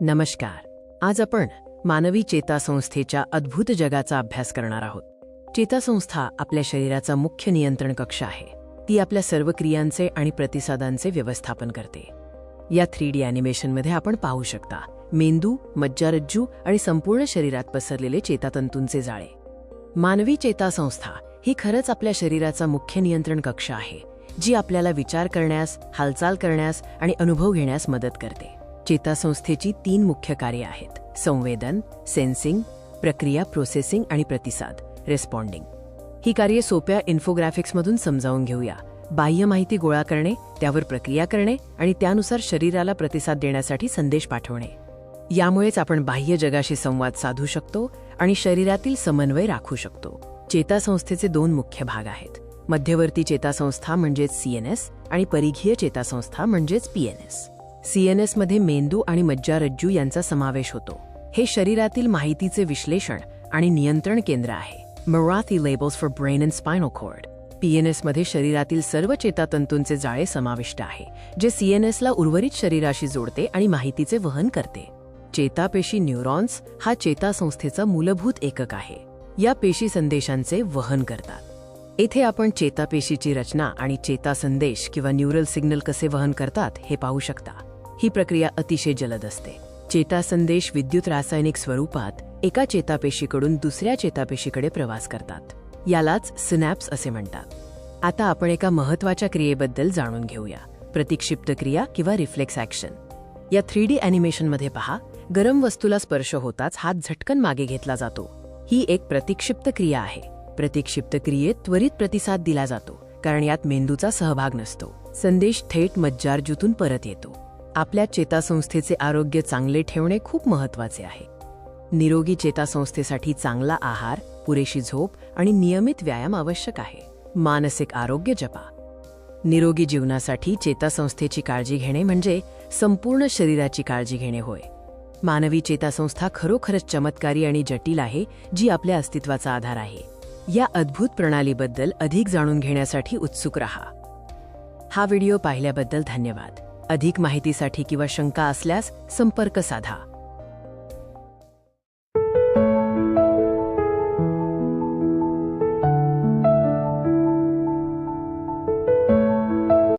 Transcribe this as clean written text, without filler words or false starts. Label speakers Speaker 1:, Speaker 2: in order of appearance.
Speaker 1: नमस्कार. आज आपण मानवी चेतासंस्थेच्या अद्भुत जगाचा अभ्यास करणार आहोत. चेतासंस्था आपल्या शरीराचा मुख्य नियंत्रण कक्ष आहे. ती आपल्या सर्व क्रियांचे आणि प्रतिसादांचे व्यवस्थापन करते. या 3D ॲनिमेशनमध्ये आपण पाहू शकता मेंदू, मज्जारज्जू आणि संपूर्ण शरीरात पसरलेले चेतातंतूंचे जाळे. मानवी चेतासंस्था ही खरंच आपल्या शरीराचा मुख्य नियंत्रण कक्ष आहे, जी आपल्याला विचार करण्यास, हालचाल करण्यास आणि अनुभव घेण्यास मदत करते. चेतासंस्थेची 3 मुख्य कार्ये आहेत: संवेदन, सेन्सिंग, प्रक्रिया प्रोसेसिंग आणि प्रतिसाद रिस्पॉन्डिंग. ही कार्ये सोप्या इन्फोग्राफिक्समधून समजावून घेऊया. बाह्य माहिती गोळा करणे, त्यावर प्रक्रिया करणे आणि त्यानुसार शरीराला प्रतिसाद देण्यासाठी संदेश पाठवणे. यामुळेच आपण बाह्य जगाशी संवाद साधू शकतो आणि शरीरातील समन्वय राखू शकतो. चेतासंस्थेचे 2 मुख्य भाग आहेत: मध्यवर्ती चेतासंस्था म्हणजेच CNS आणि परिघीय चेतासंस्था म्हणजेच PNS. CNS मध्ये मेंदू आणि मज्जारज्जू यांचा समावेश होतो. हे शरीरातील माहितीचे विश्लेषण आणि नियंत्रण केंद्र आहे. Marathi labels for brain and spinal cord. PNS मध्ये शरीरातील सर्व चेतातंतूंचे जाळे समाविष्ट आहे, जे CNS ला उर्वरित शरीराशी जोडते आणि माहितीचे वहन करते. चेतापेशी न्यूरॉन्स हा चेतासंस्थेचा मूलभूत एकक आहे. या पेशी संदेशांचे वहन करतात. येथे आपण चेतापेशीची रचना आणि चेतासंदेश किंवा न्यूरल सिग्नल कसे वहन करतात हे पाहू शकता. ही प्रक्रिया अतिशय जलद असते. चेतासंदेश विद्युत रासायनिक स्वरूपात एका चेतापेशीकडून दुसऱ्या चेतापेशीकडे प्रवास करतात. यालाच सिनॅप्स असे म्हणतात. आता आपण एका महत्त्वाच्या क्रियेबद्दल जाणून घेऊया: प्रतिक्षिप्त क्रिया किंवा रिफ्लेक्स ॲक्शन. या 3D ॲनिमेशनमध्ये पहा, गरम वस्तूला स्पर्श होताच हात झटकन मागे घेतला जातो. ही एक प्रतिक्षिप्त क्रिया आहे. प्रतिक्षिप्त क्रियेत त्वरित प्रतिसाद दिला जातो, कारण यात मेंदूचा सहभाग नसतो. संदेश थेट मज्जारज्जूतून परत येतो. आपल्या चेतासंस्थेचे आरोग्य चांगले ठेवणे खूप महत्त्वाचे आहे. निरोगी चेतासंस्थेसाठी चांगला आहार, पुरेशी झोप आणि नियमित व्यायाम आवश्यक आहे. मानसिक आरोग्य जपा. निरोगी जीवनासाठी चेतासंस्थेची काळजी घेणे म्हणजे संपूर्ण शरीराची काळजी घेणे होय. मानवी चेतासंस्था खरोखरच चमत्कारी आणि जटिल आहे, जी आपल्या अस्तित्वाचा आधार आहे. या अद्भुत प्रणालीबद्दल अधिक जाणून घेण्यासाठी उत्सुक रहा. हा व्हिडिओ पाहिल्याबद्दल धन्यवाद. अधिक माहितीसाठी किंवा शंका असल्यास संपर्क साधा.